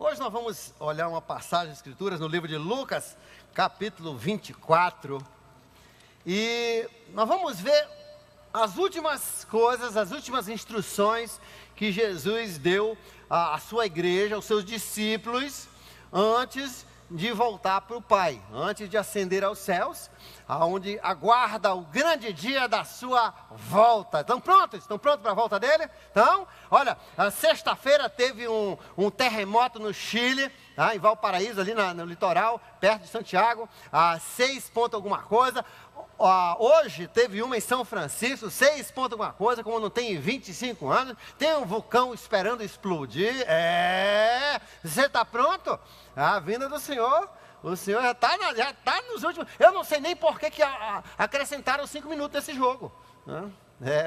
Hoje nós vamos olhar uma passagem de escrituras no livro de Lucas, capítulo 24. E nós vamos ver as últimas coisas, as últimas instruções que Jesus deu à sua igreja, aos seus discípulos, antes de voltar para o Pai, antes de ascender aos céus, aonde aguarda o grande dia da sua volta. Estão prontos? Estão prontos para a volta dele? Então, olha, sexta-feira teve um terremoto no Chile, tá? Em Valparaíso, ali no litoral, perto de Santiago, a 6 ponto alguma coisa. Hoje teve uma em São Francisco, 6 ponto alguma coisa, como não tem 25 anos, tem um vulcão esperando explodir. Você está pronto? A vinda do Senhor, o Senhor já está nos últimos. Eu não sei nem por que acrescentaram 5 minutos nesse jogo, né?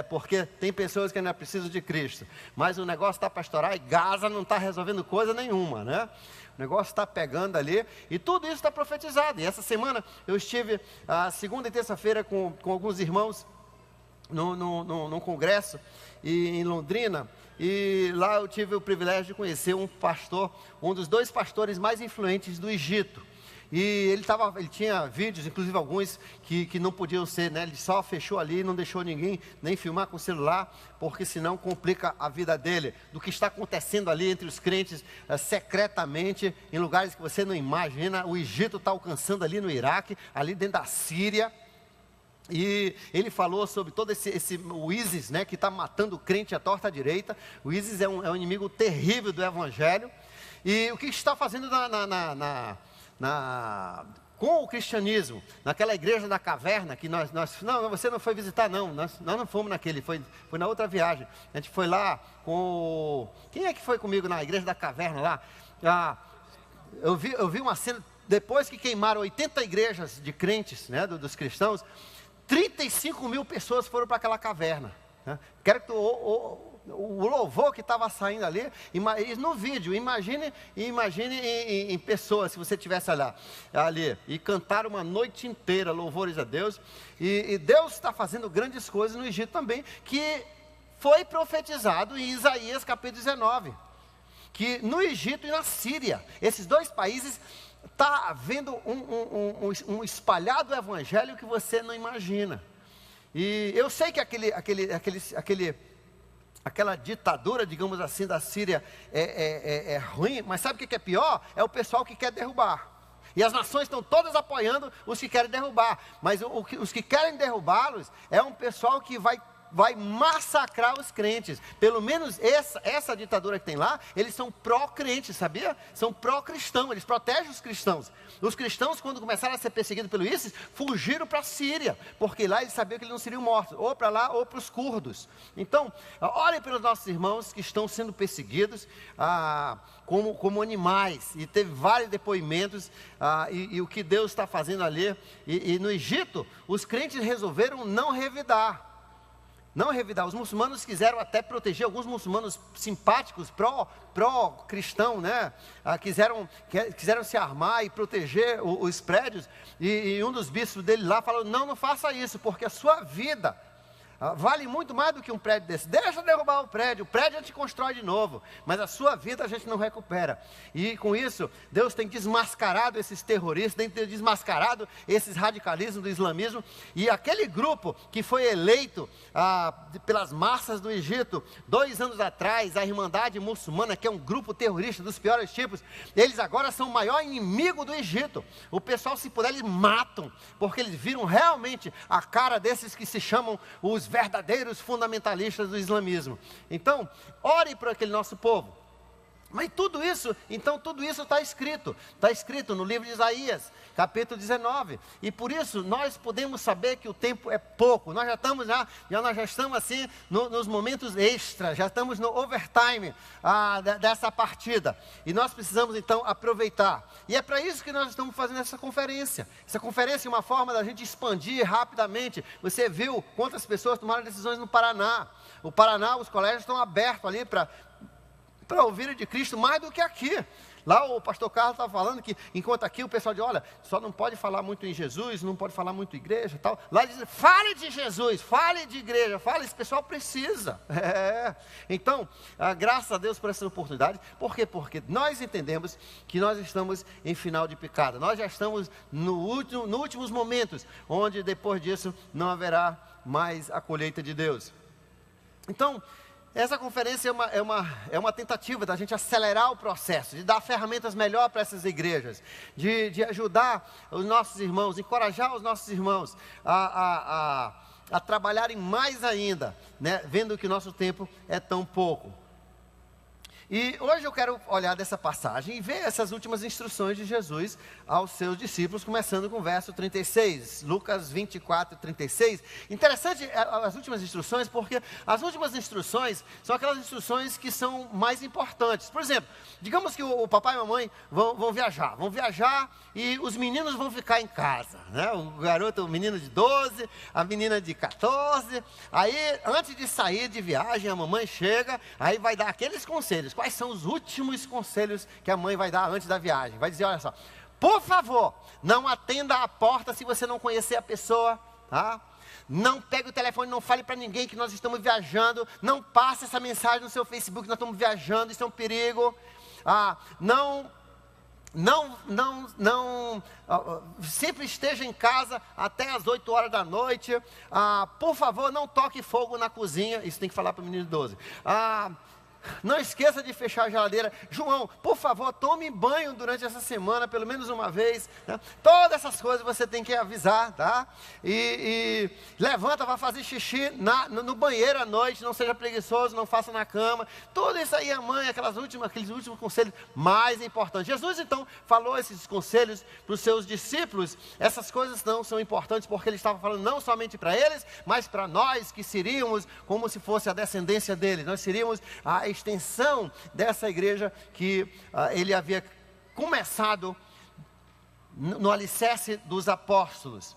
Porque tem pessoas que ainda precisam de Cristo, mas o negócio está para estourar e Gaza não está resolvendo coisa nenhuma, né? O negócio está pegando ali e tudo isso está profetizado. E essa semana eu estive, segunda e terça-feira, com alguns irmãos num congresso em Londrina. E lá eu tive o privilégio de conhecer um pastor, um dos 2 pastores mais influentes do Egito. E ele tinha vídeos, inclusive alguns que não podiam ser, né? Ele só fechou ali, não deixou ninguém nem filmar com o celular, porque senão complica a vida dele, do que está acontecendo ali entre os crentes, secretamente, em lugares que você não imagina. O Egito está alcançando ali no Iraque, ali dentro da Síria. E ele falou sobre todo o ISIS, né, que está matando o crente à torta à direita. O ISIS é um inimigo terrível do Evangelho. E o que está fazendo com o cristianismo, naquela igreja da caverna, que não, você não foi visitar não, nós não fomos naquele, foi na outra viagem. A gente foi lá com, quem é que foi comigo na igreja da caverna lá? Eu vi uma cena, depois que queimaram 80 igrejas de crentes, né, dos cristãos, 35 mil pessoas foram para aquela caverna, né? Quero que o louvor que estava saindo ali, no vídeo, imagine em pessoas, se você estivesse ali, e cantaram uma noite inteira louvores a Deus, e Deus está fazendo grandes coisas no Egito também, que foi profetizado em Isaías capítulo 19, que no Egito e na Síria, esses 2 países, está havendo um espalhado evangelho que você não imagina. E eu sei que aquela ditadura, digamos assim, da Síria é ruim, mas sabe o que é pior? É o pessoal que quer derrubar. E as nações estão todas apoiando os que querem derrubar, mas os que querem derrubá-los é um pessoal que vai massacrar os crentes. Pelo menos essa ditadura que tem lá, eles são pró-crentes, sabia? São pró-cristãos, eles protegem os cristãos. Os cristãos, quando começaram a ser perseguidos pelo ISIS, fugiram para a Síria, porque lá eles sabiam que eles não seriam mortos, ou para lá ou para os curdos. Então, olhem pelos nossos irmãos que estão sendo perseguidos como animais, e teve vários depoimentos, e o que Deus está fazendo ali. E no Egito, os crentes resolveram não revidar. Os muçulmanos quiseram até proteger, alguns muçulmanos simpáticos, pró-cristão, né? Quiseram se armar e proteger os prédios, e um dos bispos dele lá falou: não faça isso, porque a sua vida vale muito mais do que um prédio desse. Deixa derrubar o prédio a gente constrói de novo, mas a sua vida a gente não recupera. E com isso, Deus tem desmascarado esses terroristas, tem desmascarado esses radicalismos do islamismo, e aquele grupo que foi eleito pelas massas do Egito, 2 anos atrás, a Irmandade Muçulmana, que é um grupo terrorista dos piores tipos, eles agora são o maior inimigo do Egito. O pessoal, se puder, eles matam, porque eles viram realmente a cara desses que se chamam os verdadeiros fundamentalistas do islamismo. Então, ore por aquele nosso povo. Mas tudo isso está escrito no livro de Isaías, capítulo 19, e por isso nós podemos saber que o tempo é pouco. Nós já estamos assim nos momentos extras, já estamos no overtime dessa partida, e nós precisamos então aproveitar, e é para isso que nós estamos fazendo essa conferência é uma forma da gente expandir rapidamente. Você viu quantas pessoas tomaram decisões no Paraná. O Paraná, os colégios estão abertos ali para para ouvirem de Cristo mais do que aqui. Lá o pastor Carlos estava falando que, enquanto aqui o pessoal diz, olha, só não pode falar muito em Jesus, não pode falar muito em igreja e tal. Lá diz, fale de Jesus, fale de igreja, fale, esse pessoal precisa. Então, graças a Deus por essa oportunidade. Por quê? Porque nós entendemos que nós estamos em final de picada. Nós já estamos nos últimos momentos, onde depois disso não haverá mais a colheita de Deus. Então, essa conferência é uma tentativa da gente acelerar o processo, de dar ferramentas melhores para essas igrejas, de ajudar os nossos irmãos, encorajar os nossos irmãos a trabalharem mais ainda, né, vendo que o nosso tempo é tão pouco. E hoje eu quero olhar dessa passagem e ver essas últimas instruções de Jesus aos seus discípulos, começando com o verso 36, Lucas 24, 36. Interessante as últimas instruções, porque as últimas instruções são aquelas instruções que são mais importantes. Por exemplo, digamos que o papai e a mamãe vão viajar e os meninos vão ficar em casa, né? O menino de 12, a menina de 14, aí antes de sair de viagem, a mamãe chega, aí vai dar aqueles conselhos. Quais são os últimos conselhos que a mãe vai dar antes da viagem? Vai dizer, olha só, por favor, não atenda a porta se você não conhecer a pessoa, tá? Não pegue o telefone, não fale para ninguém que nós estamos viajando, não passe essa mensagem no seu Facebook, nós estamos viajando, isso é um perigo. Sempre esteja em casa até as 8 horas da noite. Por favor, não toque fogo na cozinha, isso tem que falar para o menino de 12. Não esqueça de fechar a geladeira. João, por favor, tome banho durante essa semana, pelo menos uma vez, né? Todas essas coisas você tem que avisar, tá? E levanta, vai fazer xixi no banheiro à noite, não seja preguiçoso, não faça na cama. Tudo isso aí, a mãe, aqueles últimos conselhos mais importantes. Jesus, então, falou esses conselhos para os seus discípulos. Essas coisas não são importantes, porque ele estava falando não somente para eles, mas para nós, que seríamos como se fosse a descendência dele. Nós seríamos a extensão dessa igreja que ele havia começado no alicerce dos apóstolos.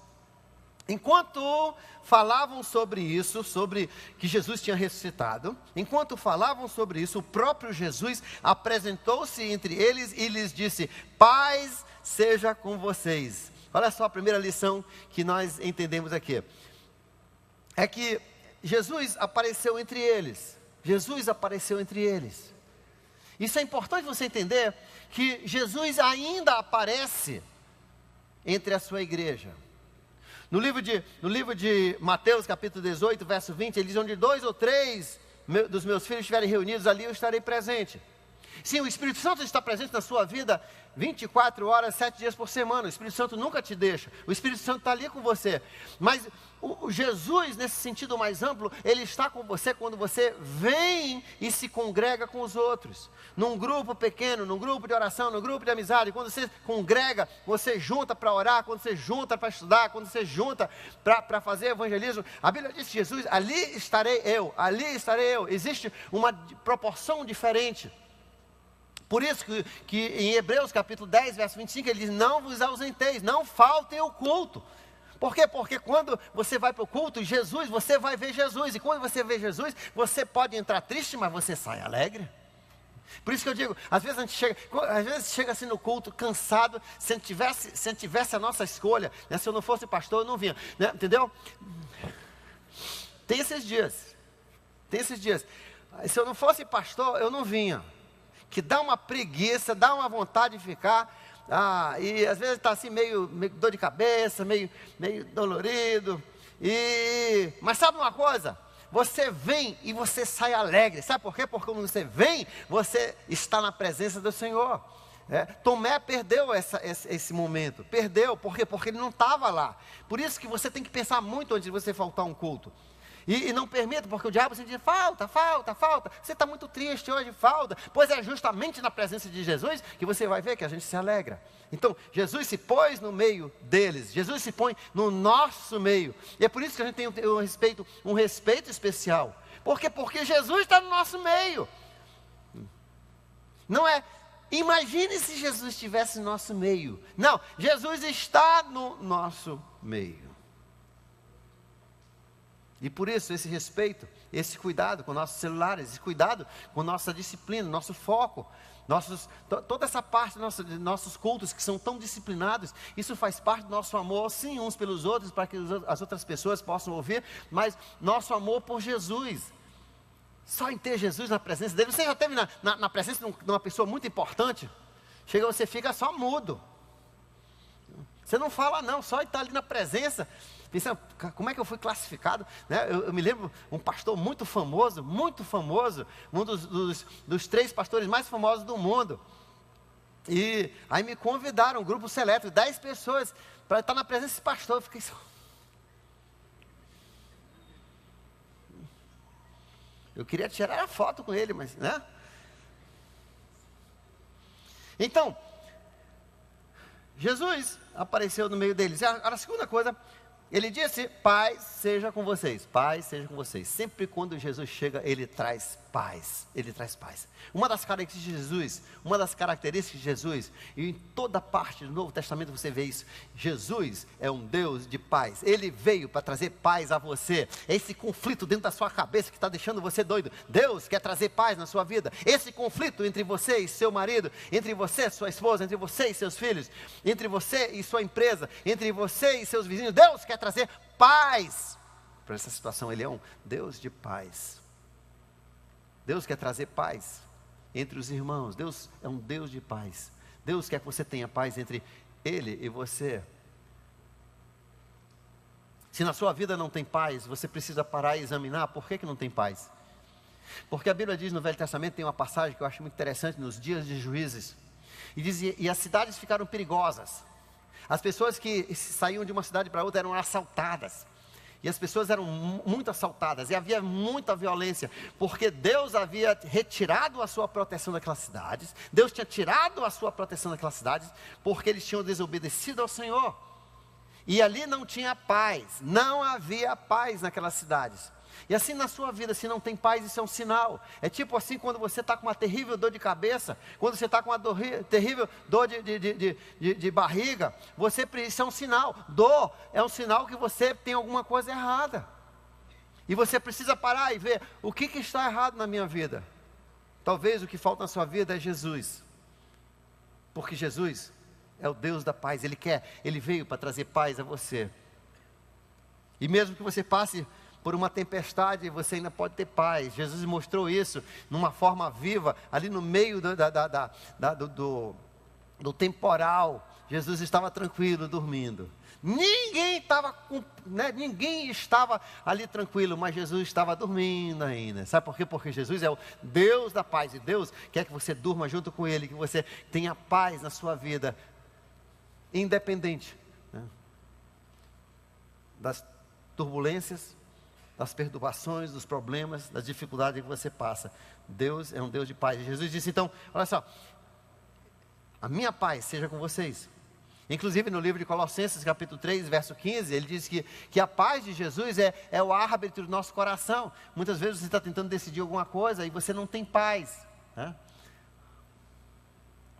Enquanto falavam sobre isso, sobre que Jesus tinha ressuscitado, enquanto falavam sobre isso, o próprio Jesus apresentou-se entre eles e lhes disse, paz seja com vocês. Olha só a primeira lição que nós entendemos aqui. É que Jesus apareceu entre eles. Jesus apareceu entre eis. Isso é importante você entender, que Jesus ainda aparece entre a sua igreja. No livro de Mateus, capítulo 18, verso 20, ele diz, onde 2 ou 3 dos meus filhos estiverem reunidos, ali eu estarei presente. Sim, o Espírito Santo está presente na sua vida 24 horas, 7 dias por semana. O Espírito Santo nunca te deixa. O Espírito Santo está ali com você. Mas o Jesus, nesse sentido mais amplo, ele está com você quando você vem e se congrega com os outros. Num grupo pequeno, num grupo de oração, num grupo de amizade. Quando você congrega, você junta para orar, quando você junta para estudar, quando você junta para fazer evangelismo. A Bíblia diz, Jesus, ali estarei eu, ali estarei eu. Existe uma proporção diferente. Por isso que em Hebreus capítulo 10, verso 25, ele diz, não vos ausenteis, não faltem o culto. Por quê? Porque quando você vai para o culto, Jesus, você vai ver Jesus. E quando você vê Jesus, você pode entrar triste, mas você sai alegre. Por isso que eu digo, às vezes a gente chega assim no culto, cansado, se a gente tivesse a nossa escolha, né, se eu não fosse pastor, eu não vinha, né, entendeu? Tem esses dias. Se eu não fosse pastor, eu não vinha. Que dá uma preguiça, dá uma vontade de ficar, e às vezes está assim meio dor de cabeça, meio dolorido, mas sabe uma coisa? Você vem e você sai alegre, sabe por quê? Porque quando você vem, você está na presença do Senhor. Tomé perdeu esse momento, perdeu, por quê? Porque ele não estava lá. Por isso que você tem que pensar muito antes de você faltar um culto. E não permita, porque o diabo sempre diz, falta, você está muito triste hoje, falta. Pois é justamente na presença de Jesus que você vai ver que a gente se alegra. Então, Jesus se pôs no meio deles, Jesus se põe no nosso meio. E é por isso que a gente tem um respeito especial. Por quê? Porque Jesus está no nosso meio. Não é, imagine se Jesus estivesse no nosso meio. Não, Jesus está no nosso meio. E por isso, esse respeito esse cuidado com nossos celulares, esse cuidado com nossa disciplina, nosso foco, toda essa parte de nossos cultos que são tão disciplinados. Isso faz parte do nosso amor, sim, uns pelos outros, para que as outras pessoas possam ouvir, mas nosso amor por Jesus. Só em ter Jesus na presença dele. Você já esteve na presença de uma pessoa muito importante? Chega, você fica só mudo. Você não fala não, só estar ali na presença. Pensa, como é que eu fui classificado? Né? Eu me lembro, um pastor muito famoso, um dos 3 pastores mais famosos do mundo. E aí me convidaram, um grupo seleto, 10 pessoas, para estar na presença desse pastor. Eu fiquei só... Eu queria tirar a foto com ele, mas, né? Então, Jesus apareceu no meio deles. A segunda coisa, ele disse: paz seja com vocês. Paz seja com vocês. Sempre quando Jesus chega, ele traz paz. Ele traz paz. Uma das características de Jesus, e em toda parte do Novo Testamento você vê isso: Jesus é um Deus de paz. Ele veio para trazer paz a você. Esse conflito dentro da sua cabeça que está deixando você doido, Deus quer trazer paz na sua vida. Esse conflito entre você e seu marido, entre você e sua esposa, entre você e seus filhos, entre você e sua empresa, entre você e seus vizinhos, Deus quer trazer paz para essa situação. Ele é um Deus de paz. Deus quer trazer paz entre os irmãos. Deus é um Deus de paz. Deus quer que você tenha paz entre Ele e você. Se na sua vida não tem paz, você precisa parar e examinar por que não tem paz. Porque a Bíblia diz no Velho Testamento, tem uma passagem que eu acho muito interessante, nos dias de Juízes, e diz: e as cidades ficaram perigosas. As pessoas que saíam de uma cidade para outra eram assaltadas. E as pessoas eram muito assaltadas, e havia muita violência, porque Deus havia retirado a sua proteção daquelas cidades. Deus tinha tirado a sua proteção daquelas cidades, porque eles tinham desobedecido ao Senhor. E ali não tinha paz, não havia paz naquelas cidades. E assim na sua vida, se não tem paz, isso é um sinal. É tipo assim, quando você está com uma terrível dor de cabeça, quando você está com uma terrível dor de barriga, isso é um sinal. Dor é um sinal que você tem alguma coisa errada. E você precisa parar e ver o que está errado na minha vida. Talvez o que falta na sua vida é Jesus. Porque Jesus é o Deus da paz. Ele veio para trazer paz a você. E mesmo que você passe por uma tempestade, você ainda pode ter paz. Jesus mostrou isso numa forma viva, ali no meio do temporal. Jesus estava tranquilo, dormindo. Ninguém estava ali tranquilo, mas Jesus estava dormindo ainda. Sabe por quê? Porque Jesus é o Deus da paz, e Deus quer que você durma junto com Ele, que você tenha paz na sua vida, independente, né, das turbulências, das perturbações, dos problemas, das dificuldades que você passa. Deus é um Deus de paz. E Jesus disse, então, olha só: a minha paz seja com vocês. Inclusive no livro de Colossenses, capítulo 3, verso 15, ele diz que a paz de Jesus é o árbitro do nosso coração. Muitas vezes você está tentando decidir alguma coisa e você não tem paz, né?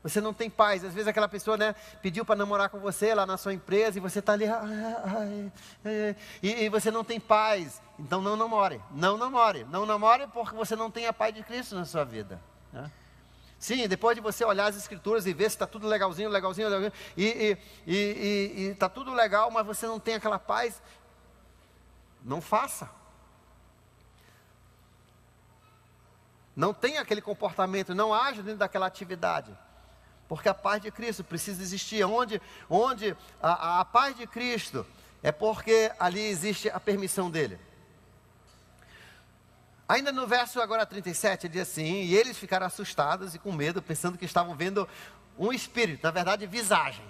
Você não tem paz. Às vezes aquela pessoa, né, pediu para namorar com você lá na sua empresa, e você está ali, e você não tem paz. Então não namore. Não namore porque você não tem a paz de Cristo na sua vida, né? Sim, depois de você olhar as escrituras e ver se está tudo legalzinho, e está tudo legal, mas você não tem aquela paz, não faça. Não tenha aquele comportamento, não haja dentro daquela atividade. Porque a paz de Cristo precisa existir. Onde a paz de Cristo é porque ali existe a permissão dele. Ainda no verso agora 37, ele diz assim: e eles ficaram assustados e com medo, pensando que estavam vendo um espírito. Na verdade, visagem.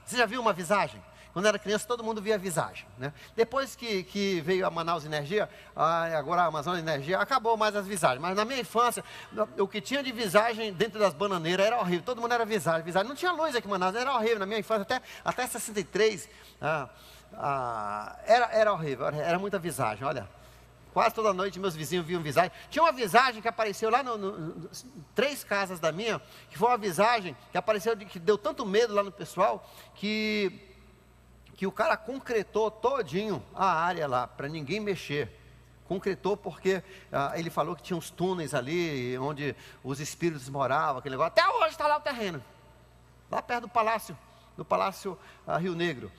Você já viu uma visagem? Quando era criança, todo mundo via visagem, né? Depois que veio a Manaus Energia, agora a Amazônia Energia, acabou mais as visagens. Mas na minha infância, o que tinha de visagem dentro das bananeiras era horrível. Todo mundo era visagem. Não tinha luz aqui em Manaus, era horrível. Na minha infância, até 63, era horrível, era muita visagem, olha. Quase toda noite meus vizinhos viam visagem. Tinha uma visagem que apareceu lá 3 casas da minha, que foi uma visagem que apareceu, que deu tanto medo lá no pessoal, que o cara concretou todinho a área lá, para ninguém mexer Concretou porque ele falou que tinha uns túneis ali, onde os espíritos moravam, aquele negócio. Até hoje está lá o terreno, lá perto do Palácio Rio Negro,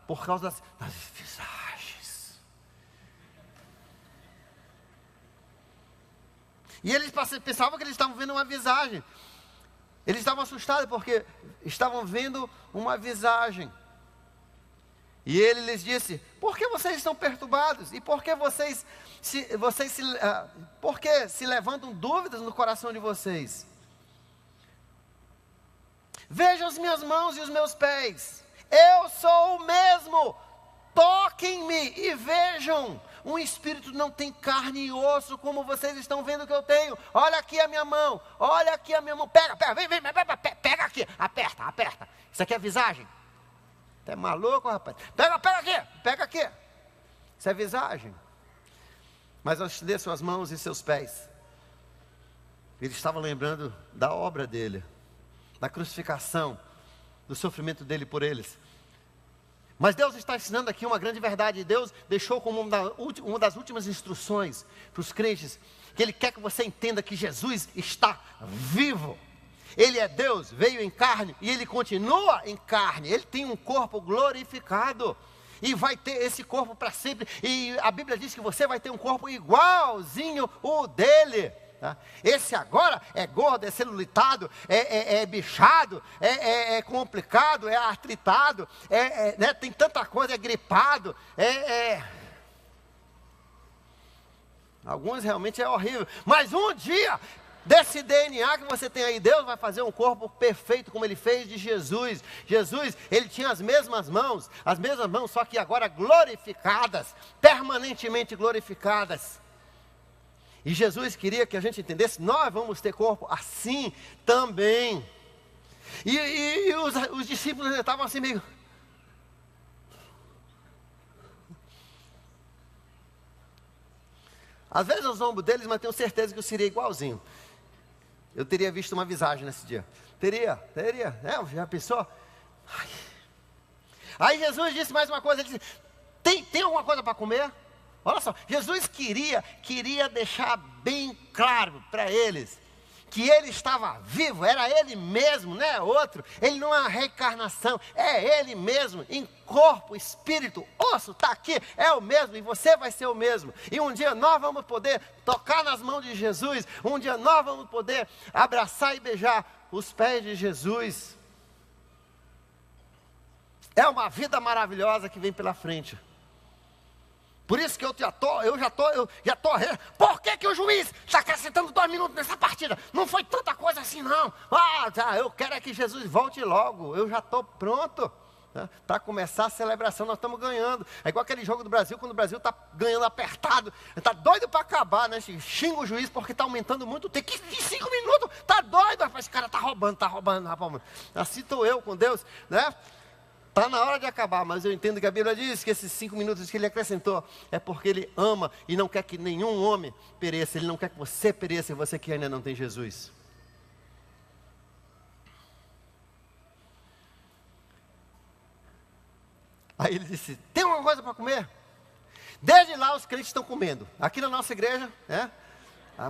por causa das visagens. E eles pensavam que eles estavam vendo uma visagem. Eles estavam assustados porque estavam vendo uma visagem. E ele lhes disse: por que vocês estão perturbados? E por que por que se levantam dúvidas no coração de vocês? Vejam as minhas mãos e os meus pés. Eu sou o mesmo. Toquem-me e vejam. Um espírito não tem carne e osso, como vocês estão vendo que eu tenho. Olha aqui a minha mão. Olha aqui a minha mão. Pega, vem, pega aqui. Aperta. Isso aqui é visagem. Você é maluco, rapaz? Pega aqui. Isso é visagem. Mas ao estender suas mãos e seus pés, ele estava lembrando da obra dele, da crucificação, do sofrimento dele por eles. Mas Deus está ensinando aqui uma grande verdade. Deus deixou como uma das últimas instruções para os crentes, que Ele quer que você entenda que Jesus está vivo. Ele é Deus, veio em carne e Ele continua em carne. Ele tem um corpo glorificado e vai ter esse corpo para sempre. E a Bíblia diz que você vai ter um corpo igualzinho o dele. Tá? Esse agora é gordo, é celulitado, é bichado, é complicado, é artritado, né, tem tanta coisa, é gripado, alguns realmente é horrível. Mas um dia, desse DNA que você tem aí, Deus vai fazer um corpo perfeito como Ele fez de Jesus. Jesus, Ele tinha as mesmas mãos, só que agora glorificadas, permanentemente glorificadas. E Jesus queria que a gente entendesse, nós vamos ter corpo assim também. E os discípulos estavam assim meio... Às vezes eu zombo deles, mas tenho certeza que eu seria igualzinho. Eu teria visto uma visagem nesse dia. Teria. Já pensou? Ai. Aí Jesus disse mais uma coisa, ele disse: tem alguma coisa para comer? Olha só, Jesus queria deixar bem claro para eles que Ele estava vivo, era Ele mesmo, não é outro. Ele não é uma reencarnação, é Ele mesmo, em corpo, espírito, osso, está aqui, é o mesmo, e você vai ser o mesmo. E um dia nós vamos poder tocar nas mãos de Jesus, um dia nós vamos poder abraçar e beijar os pés de Jesus. É uma vida maravilhosa que vem pela frente. Por isso que eu já tô. Por que o juiz está acrescentando 2 minutos nessa partida? Não foi tanta coisa assim não. Eu quero é que Jesus volte logo. Eu já estou pronto, né, para começar a celebração. Nós estamos ganhando. É igual aquele jogo do Brasil, quando o Brasil está ganhando apertado. Está doido para acabar, né? Xinga o juiz porque está aumentando muito o tempo. Que 5 minutos? Está doido, rapaz. Esse cara está roubando. Assim estou eu com Deus, né? Está na hora de acabar, mas eu entendo que a Bíblia diz que esses 5 minutos que Ele acrescentou é porque Ele ama e não quer que nenhum homem pereça. Ele não quer que você pereça e você que ainda não tem Jesus. Aí Ele disse: tem alguma coisa para comer? Desde lá os crentes estão comendo. Aqui na nossa igreja, né?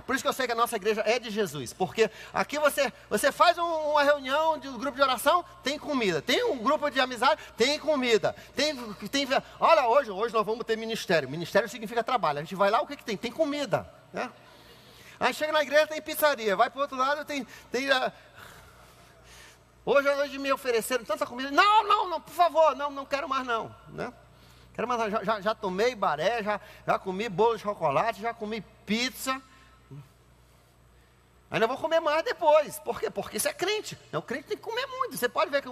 Por isso que eu sei que a nossa igreja é de Jesus. Porque aqui você faz uma reunião de um grupo de oração, tem comida. Tem um grupo de amizade, tem comida. Olha, hoje nós vamos ter ministério. Ministério significa trabalho. A gente vai lá, o que tem? Tem comida, né? Aí chega na igreja, tem pizzaria. Vai para o outro lado, tem hoje à noite me ofereceram tanta comida. Não, por favor, não quero mais não, né? Quero mais, já tomei baré, já comi bolo de chocolate, já comi pizza. Ainda vou comer mais depois. Por quê? Porque isso é crente. O crente tem que comer muito. Você pode ver que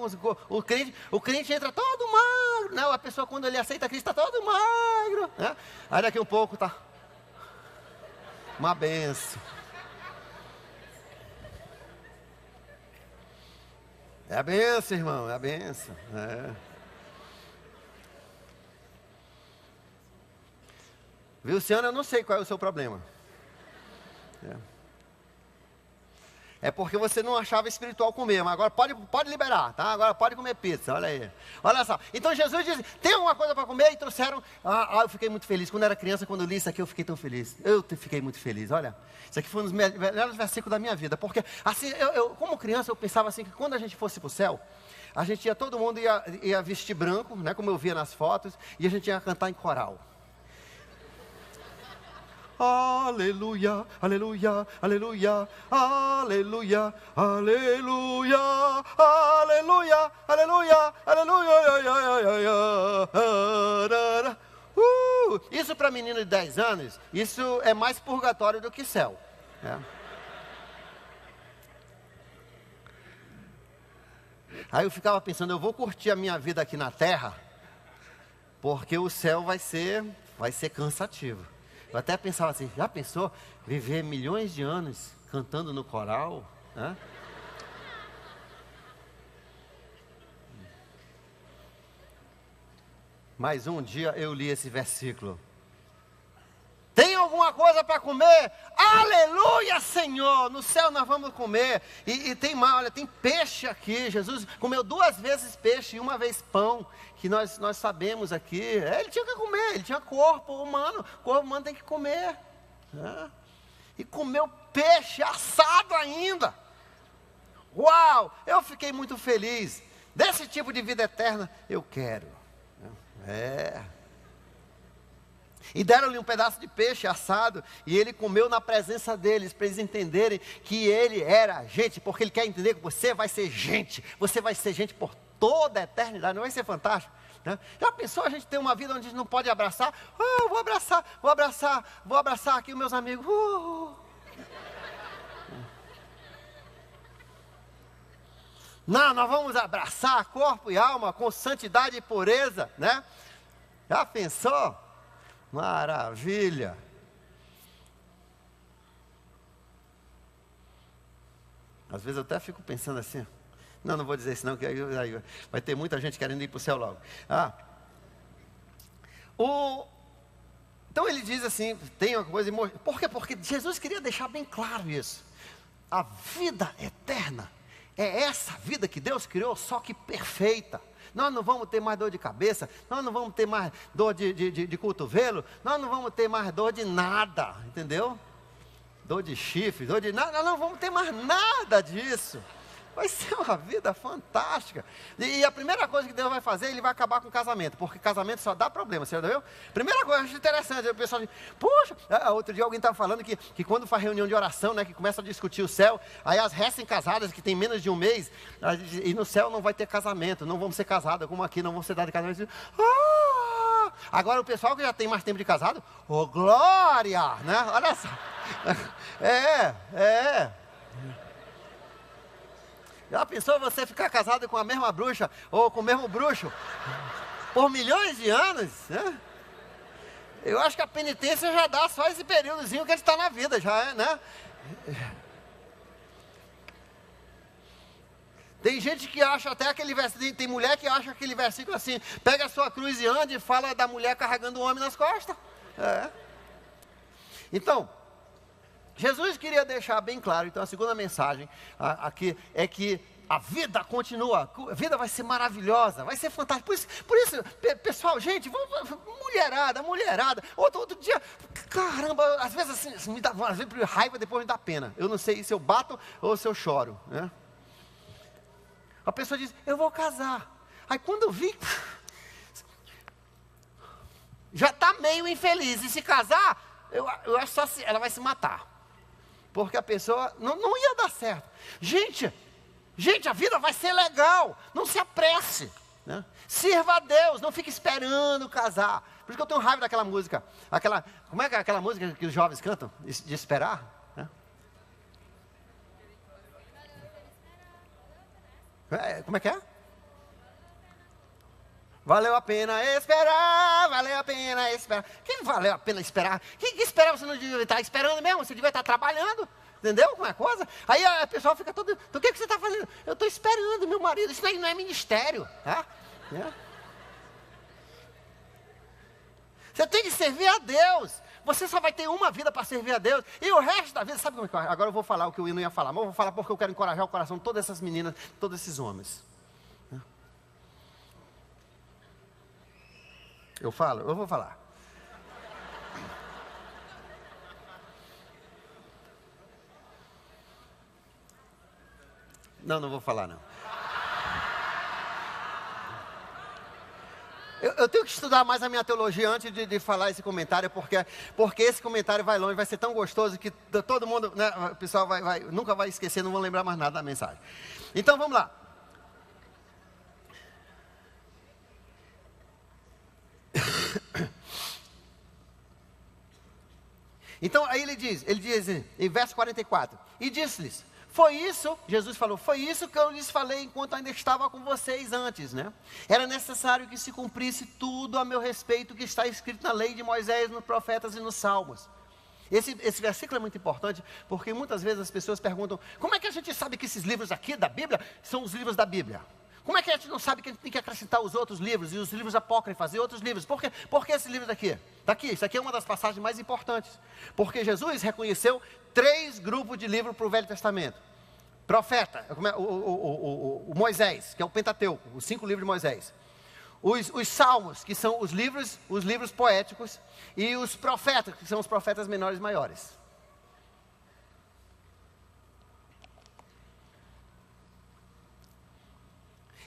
o crente entra todo magro, né? A pessoa, quando ele aceita Cristo, está todo magro, né? Aí daqui um pouco está uma benção. É a benção, irmão. É a benção. Viu, Luciano? Eu não sei qual é o seu problema. É porque você não achava espiritual comer, mas agora pode liberar, tá? Agora pode comer pizza, olha aí. Olha só. Então Jesus disse, tem alguma coisa para comer? E trouxeram. Eu fiquei muito feliz. Quando eu era criança, quando eu li isso aqui, eu fiquei tão feliz. Eu fiquei muito feliz, olha. Isso aqui foi um dos melhores versículos da minha vida. Porque, assim, como criança, eu pensava assim, que quando a gente fosse para o céu, a gente ia, todo mundo ia vestir branco, né? Como eu via nas fotos, e a gente ia cantar em coral. Aleluia, aleluia, aleluia, aleluia, aleluia, aleluia, aleluia, aleluia. Isso para menino de 10 anos, isso é mais purgatório do que céu. Né? Aí eu ficava pensando, eu vou curtir a minha vida aqui na terra, porque o céu vai ser cansativo. Eu até pensava assim, já pensou viver milhões de anos cantando no coral? Né? Mas um dia eu li esse versículo. Tem alguma coisa para comer? Aleluia, Senhor! No céu nós vamos comer. E tem mais, olha, tem peixe aqui. Jesus comeu 2 vezes peixe e 1 vez pão, que nós sabemos aqui. Ele tinha que comer, ele tinha corpo humano. O corpo humano tem que comer. Né? E comeu peixe assado ainda. Uau! Eu fiquei muito feliz. Desse tipo de vida eterna, eu quero. E deram-lhe um pedaço de peixe assado, e ele comeu na presença deles, para eles entenderem que ele era gente, porque ele quer entender que você vai ser gente por toda a eternidade. Não vai ser fantástico? Né? Já pensou a gente ter uma vida onde a gente não pode abraçar? Vou abraçar aqui os meus amigos. Não, nós vamos abraçar corpo e alma com santidade e pureza, né? Já pensou? Maravilha! Às vezes eu até fico pensando assim, não vou dizer isso não, que aí vai ter muita gente querendo ir para o céu logo. Então ele diz assim, tem uma coisa, por quê? Porque Jesus queria deixar bem claro isso. A vida eterna é essa vida que Deus criou, só que perfeita. Nós não vamos ter mais dor de cabeça, nós não vamos ter mais dor de cotovelo, nós não vamos ter mais dor de nada, entendeu? Dor de chifre, dor de nada, nós não vamos ter mais nada disso. Vai ser uma vida fantástica. E a primeira coisa que Deus vai fazer, Ele vai acabar com o casamento, porque casamento só dá problema, você já viu? Primeira coisa, eu acho interessante, o pessoal diz, poxa, outro dia alguém estava falando que quando faz reunião de oração, né, que começa a discutir o céu, aí as recém-casadas que tem menos de 1 mês, e no céu não vai ter casamento, não vamos ser casadas, como aqui não vão ser dadas de casamento. Agora o pessoal que já tem mais tempo de casado, glória, né? Olha só. Já pensou você ficar casado com a mesma bruxa, ou com o mesmo bruxo, por milhões de anos? Né? Eu acho que a penitência já dá só esse períodozinho que ele está na vida, já, né? Tem gente que acha até aquele versículo, tem mulher que acha aquele versículo assim, pega a sua cruz e ande, e fala da mulher carregando o homem nas costas. Então, Jesus queria deixar bem claro, então a segunda mensagem aqui é que a vida continua, a vida vai ser maravilhosa, vai ser fantástica. Por isso pessoal, gente, mulherada, outro dia, caramba, às vezes assim, me dá raiva, depois me dá pena. Eu não sei se eu bato ou se eu choro, né? A pessoa diz, eu vou casar. Aí quando eu vi, já está meio infeliz, e se casar, eu acho só ela vai se matar. Porque a pessoa não ia dar certo. Gente, a vida vai ser legal. Não se apresse. Né? Sirva a Deus, não fique esperando casar. Por isso que eu tenho raiva daquela música. Como é que é aquela música que os jovens cantam? De esperar? Né? Como é que é? Valeu a pena esperar, valeu a pena esperar. Quem valeu a pena esperar? Quem esperava, você não devia estar esperando mesmo, você devia estar trabalhando. Entendeu como é a coisa? Aí a pessoa fica todo, então o que você está fazendo? Eu estou esperando meu marido, isso aí não é ministério. Tá? Você tem que servir a Deus. Você só vai ter uma vida para servir a Deus. E o resto da vida, sabe como é que eu... Agora eu vou falar o que eu não ia falar. Mas eu vou falar porque eu quero encorajar o coração de todas essas meninas, todos esses homens. Eu vou falar. Não vou falar não. Eu tenho que estudar mais a minha teologia antes de falar esse comentário, porque esse comentário vai longe, vai ser tão gostoso que todo mundo, né, o pessoal nunca vai esquecer, não vão lembrar mais nada da mensagem. Então vamos lá. Então aí ele diz em verso 44, e disse-lhes, foi isso, Jesus falou, foi isso que eu lhes falei enquanto ainda estava com vocês antes, né? Era necessário que se cumprisse tudo a meu respeito que está escrito na lei de Moisés, nos profetas e nos salmos. Esse versículo é muito importante, porque muitas vezes as pessoas perguntam, como é que a gente sabe que esses livros aqui da Bíblia são os livros da Bíblia? Como é que a gente não sabe que a gente tem que acrescentar os outros livros, e os livros apócrifos e outros livros? Por que esse livro daqui? Isso aqui é uma das passagens mais importantes. Porque Jesus reconheceu 3 grupos de livros para o Velho Testamento. Profeta, o Moisés, que é o Pentateuco, os 5 livros de Moisés. Os Salmos, que são os livros poéticos. E os profetas, que são os profetas menores e maiores.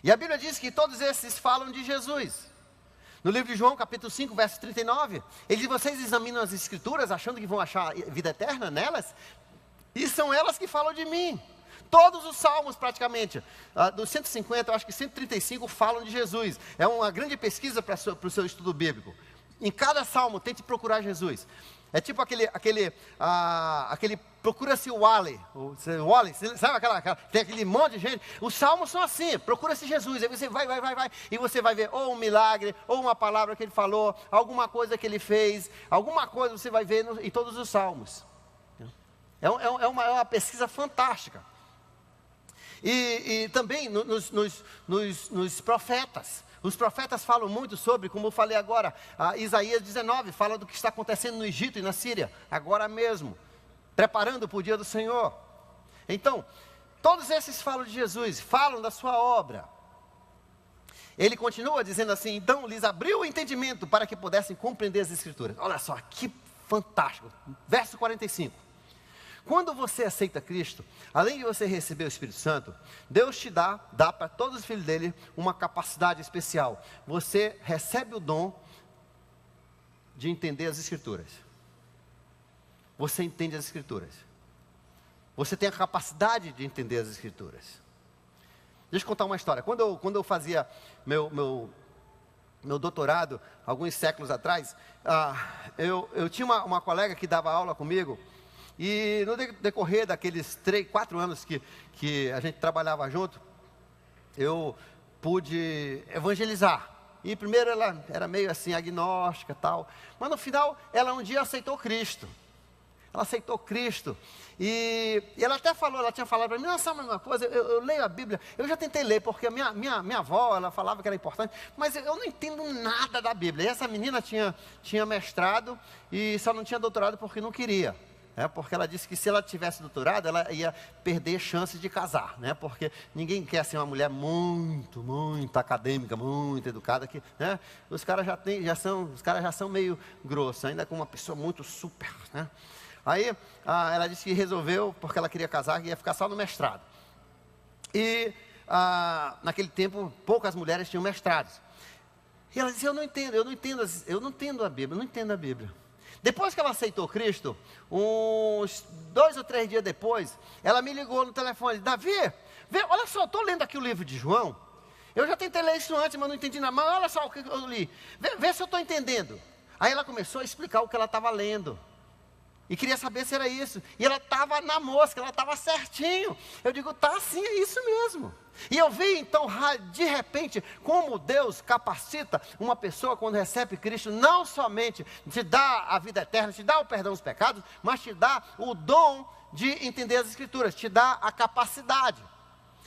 E a Bíblia diz que todos esses falam de Jesus. No livro de João, capítulo 5, verso 39, ele diz, vocês examinam as escrituras, achando que vão achar vida eterna nelas, e são elas que falam de mim. Todos os salmos praticamente, dos 150, eu acho que 135 falam de Jesus. É uma grande pesquisa para o seu estudo bíblico. Em cada salmo, tente procurar Jesus. É tipo aquele procura-se o Wally, sabe tem aquele monte de gente. Os salmos são assim, procura-se Jesus. Aí você vai, e você vai ver ou um milagre, ou uma palavra que ele falou, alguma coisa que ele fez, alguma coisa você vai ver em todos os salmos. É uma pesquisa fantástica. E também nos profetas. Os profetas falam muito sobre, como eu falei agora, Isaías 19, fala do que está acontecendo no Egito e na Síria, agora mesmo, preparando para o dia do Senhor. Então, todos esses falam de Jesus, falam da sua obra. Ele continua dizendo assim, então lhes abriu o entendimento para que pudessem compreender as Escrituras. Olha só, que fantástico. Verso 45. Quando você aceita Cristo, além de você receber o Espírito Santo, Deus te dá para todos os filhos dele, uma capacidade especial. Você recebe o dom de entender as Escrituras. Você entende as Escrituras. Você tem a capacidade de entender as Escrituras. Deixa eu contar uma história. Quando eu fazia meu doutorado, alguns séculos atrás, eu tinha uma colega que dava aula comigo. E no decorrer daqueles 4 anos que a gente trabalhava junto, eu pude evangelizar. E primeiro ela era meio assim, agnóstica e tal. Mas no final, ela um dia aceitou Cristo. Ela aceitou Cristo. E ela até falou, ela tinha falado para mim, não, sabe uma coisa, eu leio a Bíblia. Eu já tentei ler, porque a minha avó, ela falava que era importante. Mas eu não entendo nada da Bíblia. E essa menina tinha mestrado e só não tinha doutorado porque não queria. Porque ela disse que se ela tivesse doutorado, ela ia perder chances de casar, né? Porque ninguém quer ser uma mulher muito acadêmica, muito educada, que, né? Os caras já são meio grossos, ainda com uma pessoa muito super, né? Aí ela disse que resolveu, porque ela queria casar, que ia ficar só no mestrado. E naquele tempo, poucas mulheres tinham mestrados. E ela disse, eu não entendo a Bíblia. Depois que ela aceitou Cristo, uns 2 ou 3 dias depois, ela me ligou no telefone, Davi, olha só, estou lendo aqui o livro de João, eu já tentei ler isso antes, mas não entendi nada, mas olha só o que eu li, vê se eu estou entendendo. Aí ela começou a explicar o que ela estava lendo, e queria saber se era isso, e ela estava na mosca, ela estava certinho. Eu digo, tá sim, é isso mesmo. E eu vi então, de repente, como Deus capacita uma pessoa quando recebe Cristo, não somente te dá a vida eterna, te dá o perdão dos pecados, mas te dá o dom de entender as Escrituras, te dá a capacidade.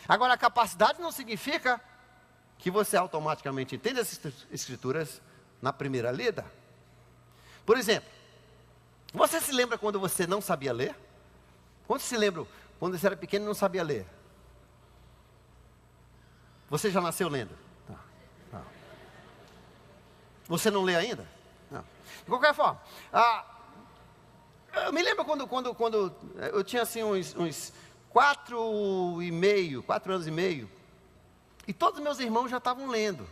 Agora, a capacidade não significa que você automaticamente entende as Escrituras na primeira lida. Por exemplo, Você se lembra quando você não sabia ler? Quantos se lembram quando você era pequeno e não sabia ler? Você já nasceu lendo? Não. Você não lê ainda? Não. De qualquer forma, eu me lembro quando eu tinha assim uns 4 anos e meio, e todos os meus irmãos já estavam lendo.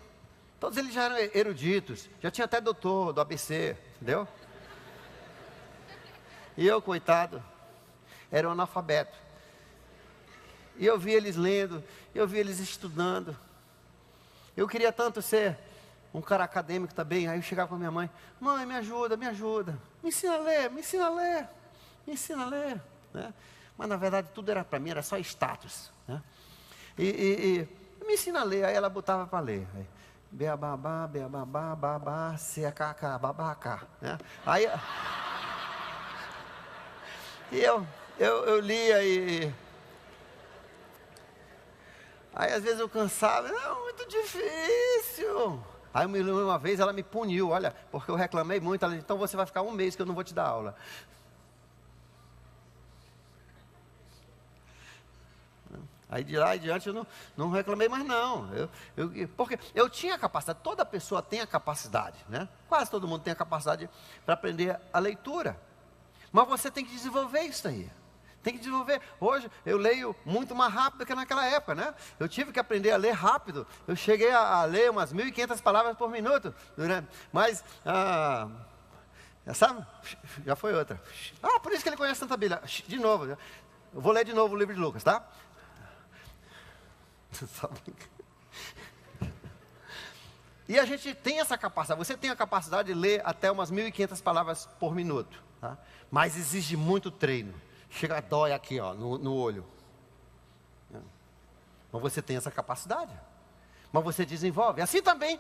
Todos eles já eram eruditos, já tinha até doutor do ABC, entendeu? E eu, coitado, era um analfabeto. E eu via eles lendo, eu via eles estudando. Eu queria tanto ser um cara acadêmico também. Aí eu chegava com a minha mãe: mãe, me ajuda, me ensina a ler, me ensina a ler, me ensina a ler, né? Mas na verdade tudo era para mim, era só status, né? E me ensina a ler. Aí ela botava para ler. Beababá, beababá, babá, secacá, babacá, né? Aí eu lia e aí às vezes eu cansava. É muito difícil. Aí uma vez ela me puniu, olha, porque eu reclamei muito. Ela disse: então você vai ficar 1 mês que eu não vou te dar aula. Aí de lá em diante eu não reclamei mais não. Porque eu tinha capacidade, toda pessoa tem a capacidade, né? Quase todo mundo tem a capacidade para aprender a leitura. Mas você tem que desenvolver isso aí. Tem que desenvolver. Hoje eu leio muito mais rápido que naquela época, né? Eu tive que aprender a ler rápido. Eu cheguei a ler umas 1.500 palavras por minuto, né? Mas, sabe? Já foi outra. Por isso que ele conhece tanta Bíblia. De novo, eu vou ler de novo o livro de Lucas, tá? E a gente tem essa capacidade. Você tem a capacidade de ler até umas 1.500 palavras por minuto, tá? Mas exige muito treino. Chega, dói aqui, ó, no olho. Mas você tem essa capacidade. Mas você desenvolve. Assim também,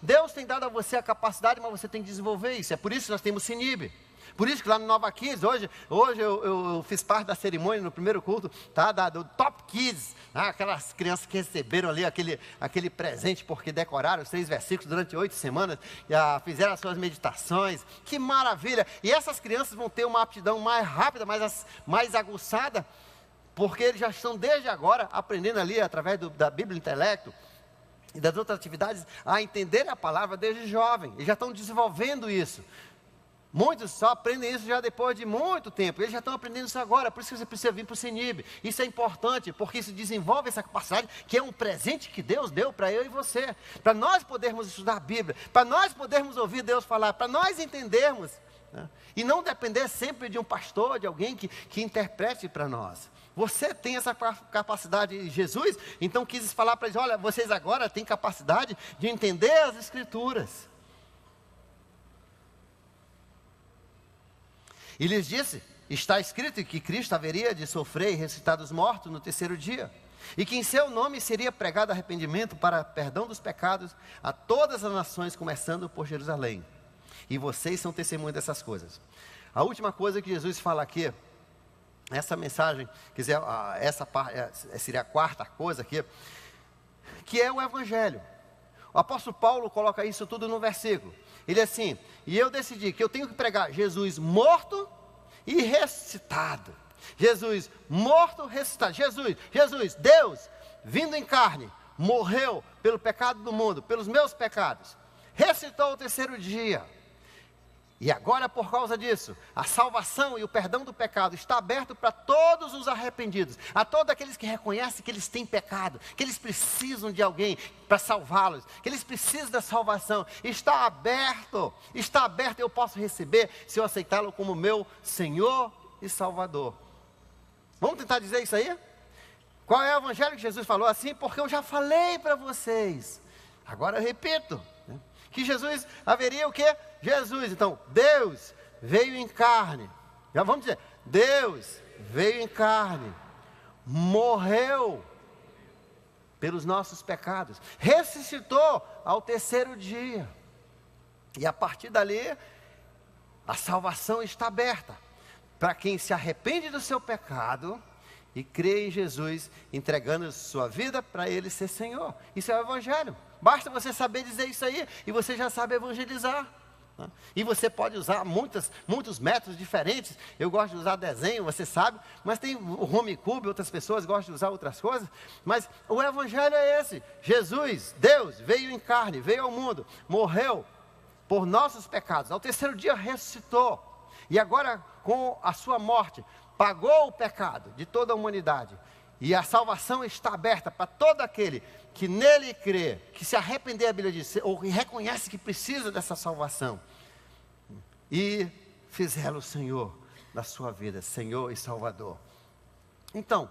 Deus tem dado a você a capacidade, mas você tem que desenvolver isso. É por isso que nós temos Sinib. Por isso que lá no Nova Kids, hoje eu fiz parte da cerimônia no primeiro culto, tá, do Top Kids, aquelas crianças que receberam ali aquele presente porque decoraram os 3 versículos durante 8 semanas, fizeram as suas meditações. Que maravilha! E essas crianças vão ter uma aptidão mais rápida, mais aguçada, porque eles já estão desde agora aprendendo ali, através da Bíblia Intelecto e das outras atividades, a entender a palavra desde jovem. Eles já estão desenvolvendo isso. Muitos só aprendem isso já depois de muito tempo. Eles já estão aprendendo isso agora. Por isso que você precisa vir para o Sinib. Isso é importante, porque isso desenvolve essa capacidade, que é um presente que Deus deu para eu e você. Para nós podermos estudar a Bíblia, para nós podermos ouvir Deus falar, para nós entendermos, né? E não depender sempre de um pastor, de alguém que interprete para nós. Você tem essa capacidade. Jesus então quis falar para eles: olha, vocês agora têm capacidade de entender as Escrituras. E lhes disse: está escrito que Cristo haveria de sofrer e ressuscitar dos mortos no 3º dia, e que em seu nome seria pregado arrependimento para perdão dos pecados a todas as nações, começando por Jerusalém. E vocês são testemunhas dessas coisas. A última coisa que Jesus fala aqui, essa mensagem, quer dizer, essa seria a 4ª coisa aqui, que é o Evangelho. O apóstolo Paulo coloca isso tudo no versículo. Ele é assim: e eu decidi que eu tenho que pregar Jesus morto e ressuscitado. Jesus morto, ressuscitado. Jesus, Deus, vindo em carne, morreu pelo pecado do mundo, pelos meus pecados. Ressuscitou ao 3º dia. E agora, por causa disso, a salvação e o perdão do pecado está aberto para todos os arrependidos, a todos aqueles que reconhecem que eles têm pecado, que eles precisam de alguém para salvá-los, que eles precisam da salvação. Está aberto, eu posso receber se eu aceitá-lo como meu Senhor e Salvador. Vamos tentar dizer isso aí? Qual é o evangelho que Jesus falou assim? Porque eu já falei para vocês. Agora eu repito, né? Que Jesus haveria o quê? Jesus, então, Deus veio em carne. Já vamos dizer, Deus veio em carne, morreu pelos nossos pecados, ressuscitou ao 3º dia. E a partir dali, a salvação está aberta para quem se arrepende do seu pecado e crê em Jesus, entregando sua vida para Ele ser Senhor. Isso é o Evangelho. Basta você saber dizer isso aí e você já sabe evangelizar. né? E você pode usar muitos métodos diferentes. Eu gosto de usar desenho, você sabe, mas tem o home cube, outras pessoas gostam de usar outras coisas. Mas o evangelho é esse: Jesus, Deus, veio em carne, veio ao mundo, morreu por nossos pecados, ao terceiro dia ressuscitou, e agora com a sua morte pagou o pecado de toda a humanidade, e a salvação está aberta para todo aquele que nele crê, que se arrepender, a Bíblia diz, ou que reconhece que precisa dessa salvação, e fizê-lo o Senhor da sua vida, Senhor e Salvador. Então,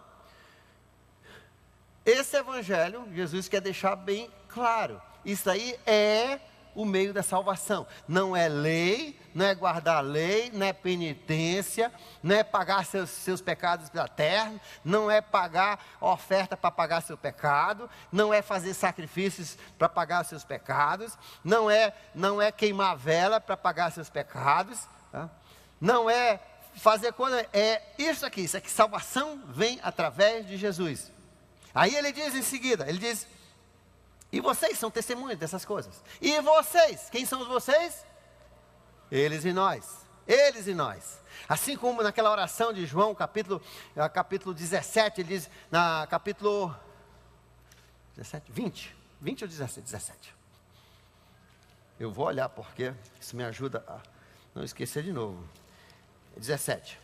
esse evangelho, Jesus quer deixar bem claro, isso aí é o meio da salvação. Não é lei, não é guardar a lei, não é penitência, não é pagar seus pecados pela terra, não é pagar oferta para pagar seu pecado, não é fazer sacrifícios para pagar seus pecados, não é queimar vela para pagar seus pecados, tá? Não é fazer coisa, é isso aqui, salvação vem através de Jesus. Aí ele diz em seguida, ele diz: e vocês são testemunhas dessas coisas. E vocês, quem são os vocês? Eles e nós. Eles e nós. Assim como naquela oração de João, capítulo 17, ele diz, na capítulo 17, 20 ou 17? 17. Eu vou olhar porque isso me ajuda a não esquecer de novo. 17.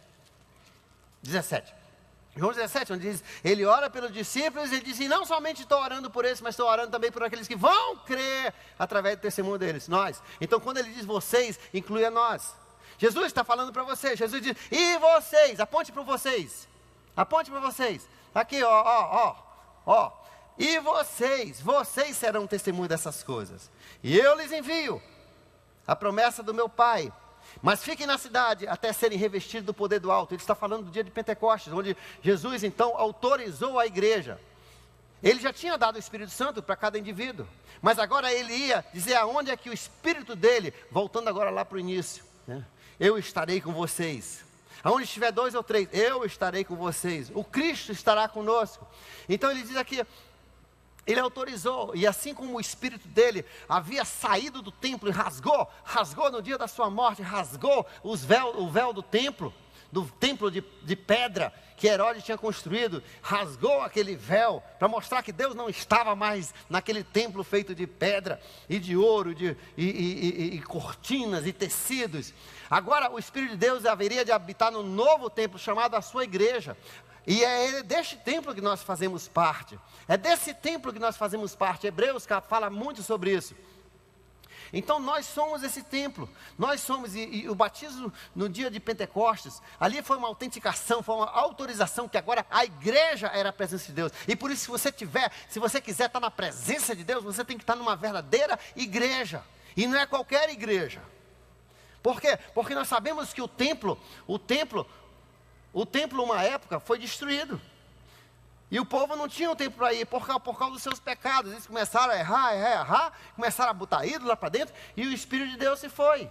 João 17, onde diz, ele ora pelos discípulos, ele diz, e não somente estou orando por eles, mas estou orando também por aqueles que vão crer através do testemunho deles, nós. Então quando ele diz vocês, inclui a nós. Jesus está falando para você, Jesus diz, e vocês, aponte para vocês, aqui ó, e vocês serão testemunho dessas coisas, e eu lhes envio a promessa do meu Pai. Mas fiquem na cidade até serem revestidos do poder do alto. Ele está falando do dia de Pentecostes, onde Jesus então autorizou a igreja. Ele já tinha dado o Espírito Santo para cada indivíduo, mas agora ele ia dizer aonde é que o Espírito dele, voltando agora lá para o início, né? Eu estarei com vocês. Aonde estiver 2 ou 3, eu estarei com vocês. O Cristo estará conosco. Então ele diz aqui, ele autorizou, e assim como o Espírito dele havia saído do templo e rasgou no dia da sua morte, rasgou o véu do templo de pedra que Herodes tinha construído, rasgou aquele véu para mostrar que Deus não estava mais naquele templo feito de pedra e de ouro e cortinas e tecidos. Agora o Espírito de Deus haveria de habitar no novo templo chamado a sua igreja. E é deste templo que nós fazemos parte. É desse templo que nós fazemos parte. Hebreus fala muito sobre isso. Então nós somos esse templo. Nós somos, e o batismo no dia de Pentecostes, ali foi uma autenticação, foi uma autorização que agora a igreja era a presença de Deus. E por isso se você quiser estar na presença de Deus, você tem que estar numa verdadeira igreja. E não é qualquer igreja. Por quê? Porque nós sabemos que o templo, uma época, foi destruído. E o povo não tinha um templo para ir, por causa dos seus pecados. Eles começaram a errar, começaram a botar ídolo lá para dentro, e o Espírito de Deus se foi.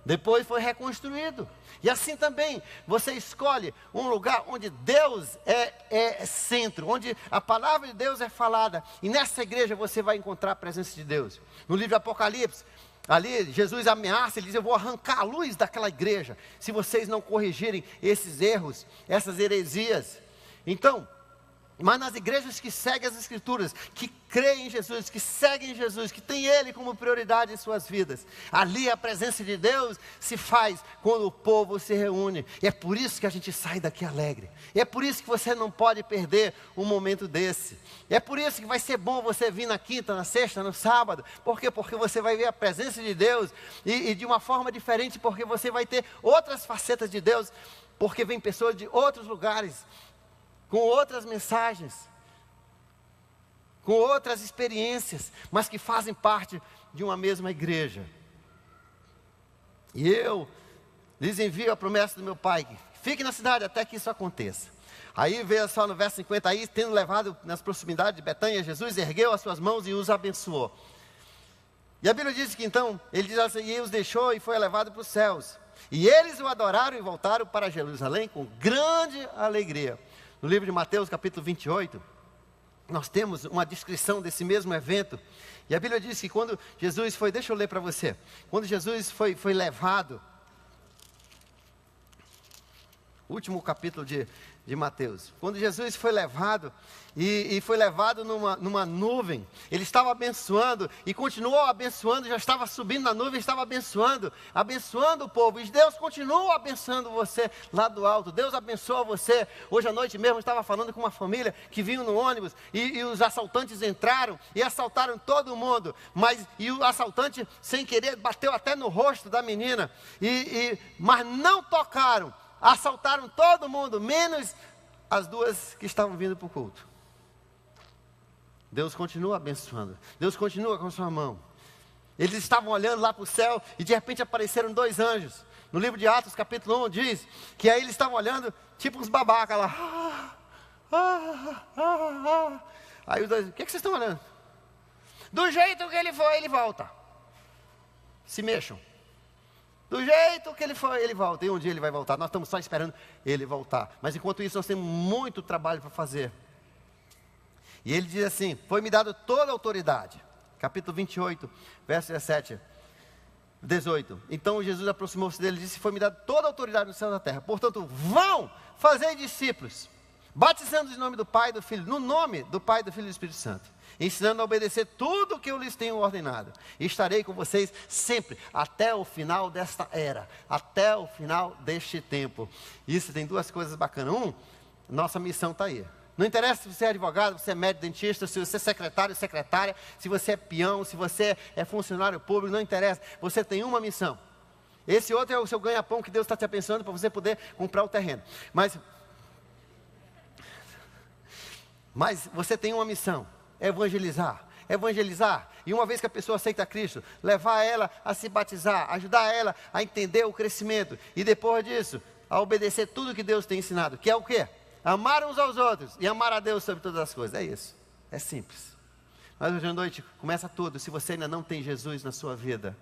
Depois foi reconstruído. E assim também, você escolhe um lugar onde Deus é centro, onde a palavra de Deus é falada. E nessa igreja você vai encontrar a presença de Deus. No livro de Apocalipse, ali Jesus ameaça, ele diz, eu vou arrancar a luz daquela igreja, se vocês não corrigirem esses erros, essas heresias. Então, mas nas igrejas que seguem as Escrituras, que creem em Jesus, que seguem Jesus, que têm Ele como prioridade em suas vidas, ali a presença de Deus se faz quando o povo se reúne. E é por isso que a gente sai daqui alegre. E é por isso que você não pode perder um momento desse. E é por isso que vai ser bom você vir na quinta, na sexta, no sábado. Por quê? Porque você vai ver a presença de Deus e de uma forma diferente, porque você vai ter outras facetas de Deus, porque vem pessoas de outros lugares, com outras mensagens, com outras experiências, mas que fazem parte de uma mesma igreja. E eu lhes envio a promessa do meu Pai, fique na cidade até que isso aconteça. Aí veja só no verso 50, aí tendo levado nas proximidades de Betânia, Jesus ergueu as suas mãos e os abençoou. E a Bíblia diz que então, ele diz assim, e os deixou e foi elevado para os céus. E eles o adoraram e voltaram para Jerusalém com grande alegria. No livro de Mateus, capítulo 28, nós temos uma descrição desse mesmo evento. E a Bíblia diz que quando Jesus foi, deixa eu ler para você. Quando Jesus foi levado, último capítulo de Mateus. Quando Jesus foi levado, e foi levado numa nuvem, ele estava abençoando, e continuou abençoando, já estava subindo na nuvem, estava abençoando o povo, e Deus continua abençoando você lá do alto. Deus abençoa você. Hoje à noite mesmo eu estava falando com uma família que vinha no ônibus, e os assaltantes entraram, e assaltaram todo mundo, e o assaltante, sem querer, bateu até no rosto da menina, mas não tocaram. Assaltaram todo mundo, menos as duas que estavam vindo para o culto. Deus continua abençoando. Deus continua com sua mão. Eles estavam olhando lá para o céu e de repente apareceram 2 anjos. No livro de Atos, capítulo 1, diz que aí eles estavam olhando, tipo uns babacas lá. Aí os dois, o que vocês estão olhando? Do jeito que ele foi, ele volta. Se mexam. Do jeito que ele foi, ele volta. E um dia ele vai voltar. Nós estamos só esperando ele voltar. Mas enquanto isso, nós temos muito trabalho para fazer. E ele diz assim: foi-me dado toda a autoridade. Capítulo 28, verso 18. Então Jesus aproximou-se dele e disse: foi-me dado toda a autoridade no céu e na terra. Portanto, vão fazer discípulos, batizando em nome do Pai e do Filho, no nome do Pai, do Filho e do Espírito Santo, ensinando a obedecer tudo o que eu lhes tenho ordenado. E estarei com vocês sempre, até o final desta era, até o final deste tempo. Isso tem 2 coisas bacanas. Nossa missão está aí. Não interessa se você é advogado, se você é médico, dentista, se você é secretário, secretária, se você é peão, se você é funcionário público, não interessa. Você tem uma missão. Esse outro é o seu ganha-pão que Deus está te abençoando para você poder comprar o terreno. Mas você tem uma missão: evangelizar. E uma vez que a pessoa aceita Cristo, levar ela a se batizar, ajudar ela a entender o crescimento, e depois disso, a obedecer tudo que Deus tem ensinado, que é o quê? Amar uns aos outros e amar a Deus sobre todas as coisas. É isso, é simples. Mas hoje à noite começa tudo. Se você ainda não tem Jesus na sua vida,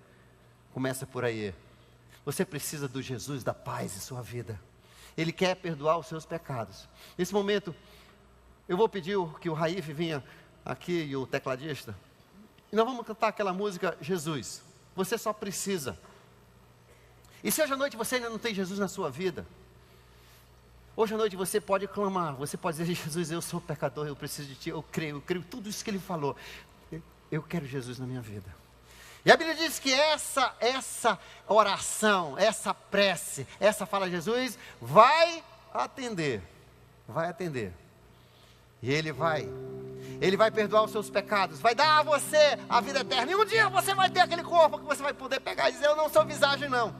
começa por aí. Você precisa do Jesus da paz em sua vida. Ele quer perdoar os seus pecados. Nesse momento, eu vou pedir que o Raif venha aqui, e o tecladista, e nós vamos cantar aquela música Jesus. Você só precisa. E se hoje à noite você ainda não tem Jesus na sua vida, hoje à noite você pode clamar, você pode dizer: Jesus, eu sou pecador, eu preciso de Ti, eu creio tudo isso que Ele falou. Eu quero Jesus na minha vida. E a Bíblia diz que essa oração, essa prece, essa fala de Jesus, vai atender. E Ele vai perdoar os seus pecados, vai dar a você a vida eterna. E um dia você vai ter aquele corpo que você vai poder pegar e dizer: eu não sou visagem não.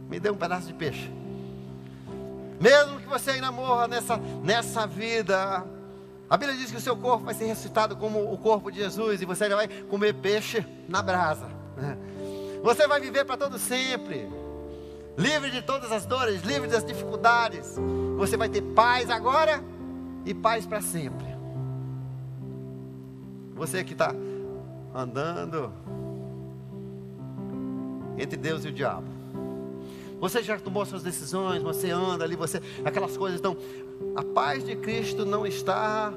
Me dê um pedaço de peixe. Mesmo que você ainda morra nessa vida, a Bíblia diz que o seu corpo vai ser ressuscitado como o corpo de Jesus, e você ainda vai comer peixe na brasa. Você vai viver para todo sempre, livre de todas as dores, livre das dificuldades. Você vai ter paz agora e paz para sempre. Você que está andando entre Deus e o diabo, você já tomou suas decisões, você anda ali, aquelas coisas. Então, a paz de Cristo não está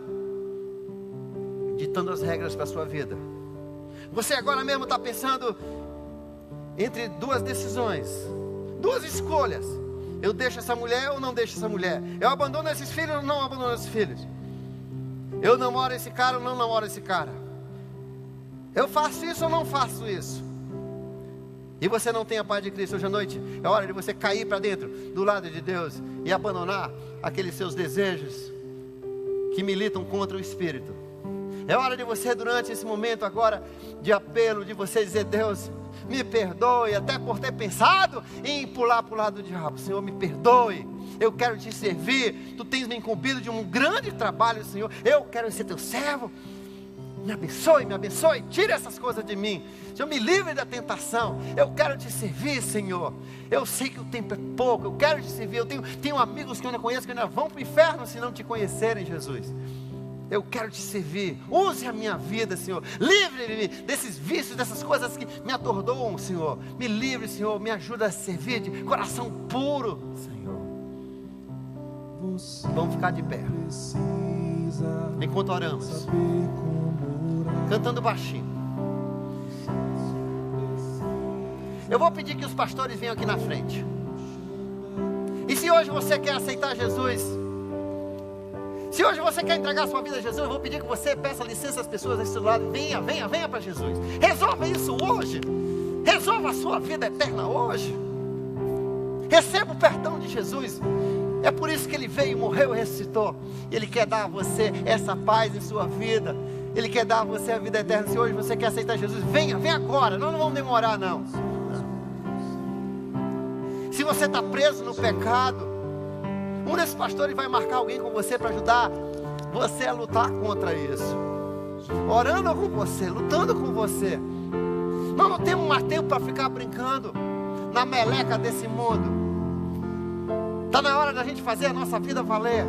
ditando as regras para a sua vida. Você agora mesmo está pensando entre 2 decisões, 2 escolhas: eu deixo essa mulher ou não deixo essa mulher? Eu abandono esses filhos ou não abandono esses filhos? Eu namoro esse cara ou não namoro esse cara? Eu faço isso ou não faço isso? E você não tem a paz de Cristo hoje à noite, é hora de você cair para dentro do lado de Deus e abandonar aqueles seus desejos que militam contra o Espírito. É hora de você, durante esse momento agora de apelo, de você dizer: Deus, me perdoe até por ter pensado em pular para o lado do diabo. Senhor, me perdoe, eu quero te servir, Tu tens me incumbido de um grande trabalho, Senhor, eu quero ser Teu servo. Me abençoe, tire essas coisas de mim. Senhor, me livre da tentação. Eu quero te servir, Senhor. Eu sei que o tempo é pouco, eu quero te servir. Eu tenho amigos que eu não conheço, que ainda vão para o inferno se não te conhecerem, Jesus. Eu quero te servir. Use a minha vida, Senhor. Livre-me desses vícios, dessas coisas que me atordoam, Senhor. Me livre, Senhor. Me ajuda a servir de coração puro, Senhor. Vamos ficar de pé. enquanto oramos, cantando baixinho. Eu vou pedir que os pastores venham aqui na frente. E se hoje você quer aceitar Jesus, se hoje você quer entregar sua vida a Jesus, eu vou pedir que você peça licença às pessoas desse lado. Venha para Jesus. Resolva isso hoje. Resolva a sua vida eterna hoje. Receba o perdão de Jesus. É por isso que Ele veio, morreu e ressuscitou. Ele quer dar a você essa paz em sua vida. Ele quer dar a você a vida eterna. Se hoje você quer aceitar Jesus, venha agora. Nós não vamos demorar não. Se você está preso no pecado, um desses pastores vai marcar alguém com você para ajudar você a lutar contra isso. Orando com você, lutando com você. Nós não temos mais tempo para ficar brincando na meleca desse mundo. Está na hora da gente fazer a nossa vida valer.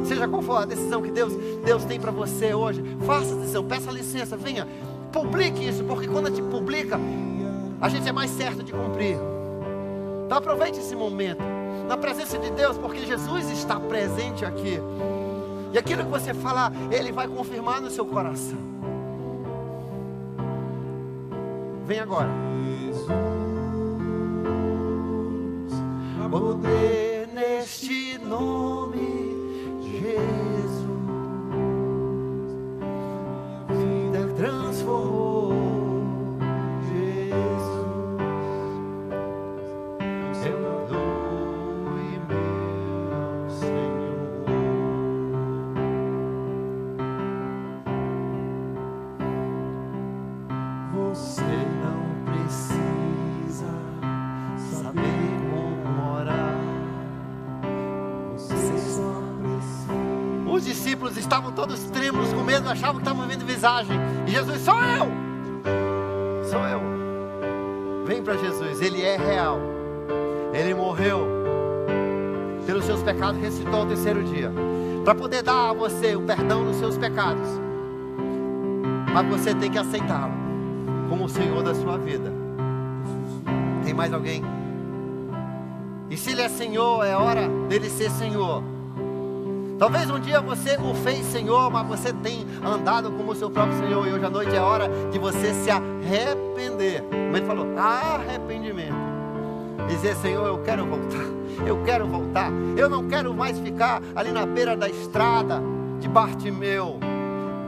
Seja qual for a decisão que Deus tem para você hoje, faça a decisão, peça licença, venha, publique isso, porque quando a gente publica, a gente é mais certo de cumprir. Então aproveite esse momento na presença de Deus, porque Jesus está presente aqui. E aquilo que você falar, Ele vai confirmar no seu coração. Vem agora. Poder neste nome, Jesus, vida transformou. Os discípulos estavam todos trêmulos com medo, achavam que estavam vendo visagem. E Jesus, sou eu. Vem para Jesus, Ele é real. Ele morreu pelos seus pecados, ressuscitou ao terceiro dia, para poder dar a você o perdão dos seus pecados. Mas você tem que aceitá-lo como o Senhor da sua vida. Tem mais alguém? E se Ele é Senhor, é hora dele ser Senhor. Talvez um dia você o fez Senhor, mas você tem andado como o seu próprio Senhor. E hoje à noite é hora de você se arrepender. Como Ele falou, arrependimento. Dizer, Senhor, eu quero voltar. Eu não quero mais ficar ali na beira da estrada de Bartimeu,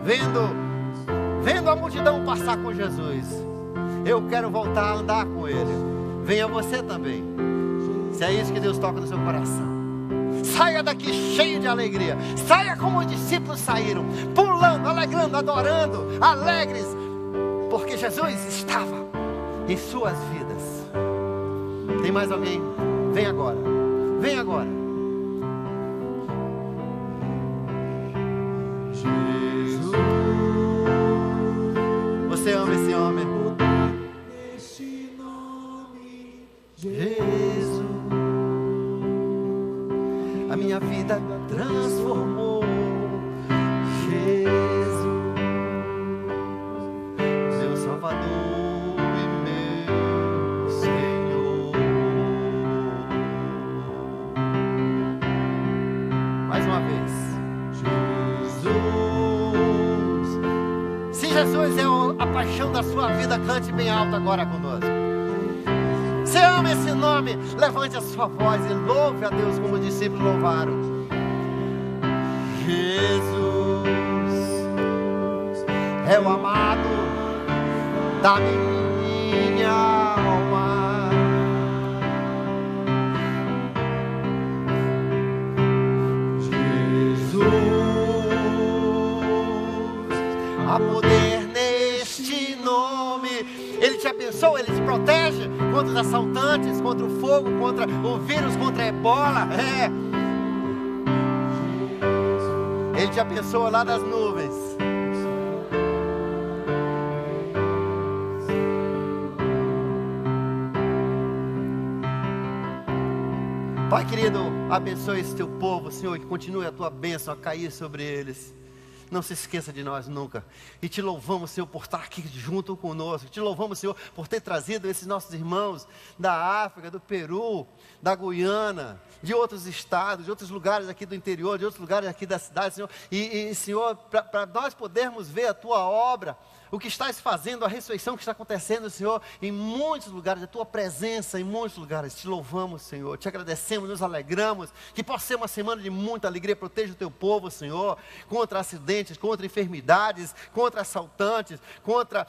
vendo a multidão passar com Jesus. Eu quero voltar a andar com Ele. Venha você também. Se é isso que Deus toca no seu coração, saia daqui cheio de alegria. Saia como os discípulos saíram, pulando, alegrando, adorando, alegres, porque Jesus estava em suas vidas. Tem mais alguém? Vem agora. Jesus, você ama esse homem? Jesus, a minha vida transformou. Jesus, meu Salvador e meu Senhor. Mais uma vez. Jesus. Se Jesus é a paixão da sua vida, cante bem alto agora conosco. Você ama esse nome? Levante a sua voz e louve a Deus como os discípulos louvaram. Jesus é o amado da minha alma. Jesus, há poder neste nome. Ele te abençoa, Ele te protege contra os assaltantes, contra o fogo, contra o vírus, contra a ebola. Ele te abençoa lá das nuvens. Pai querido, abençoe esse teu povo, Senhor, que continue a tua bênção a cair sobre eles. Não se esqueça de nós nunca. E te louvamos, Senhor, por estar aqui junto conosco. Te louvamos, Senhor, por ter trazido esses nossos irmãos da África, do Peru, da Guiana, de outros estados, de outros lugares aqui do interior, de outros lugares aqui da cidade, Senhor. E Senhor, para nós podermos ver a Tua obra, o que estás fazendo, a ressurreição que está acontecendo, Senhor, em muitos lugares, a Tua presença em muitos lugares. Te louvamos, Senhor, te agradecemos, nos alegramos, que possa ser uma semana de muita alegria. Proteja o Teu povo, Senhor, contra acidentes, contra enfermidades, contra assaltantes, contra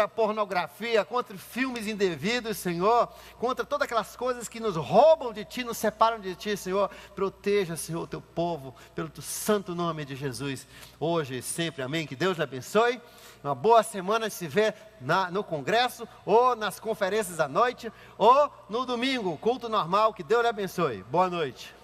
a pornografia, contra filmes indevidos, Senhor, contra todas aquelas coisas que nos roubam de Ti, nos separam de Ti, Senhor. Proteja, Senhor, o Teu povo, pelo Teu santo nome de Jesus, hoje e sempre, amém. Que Deus lhe abençoe. Uma boa semana, se vê no congresso, ou nas conferências à noite, ou no domingo, culto normal. Que Deus lhe abençoe. Boa noite.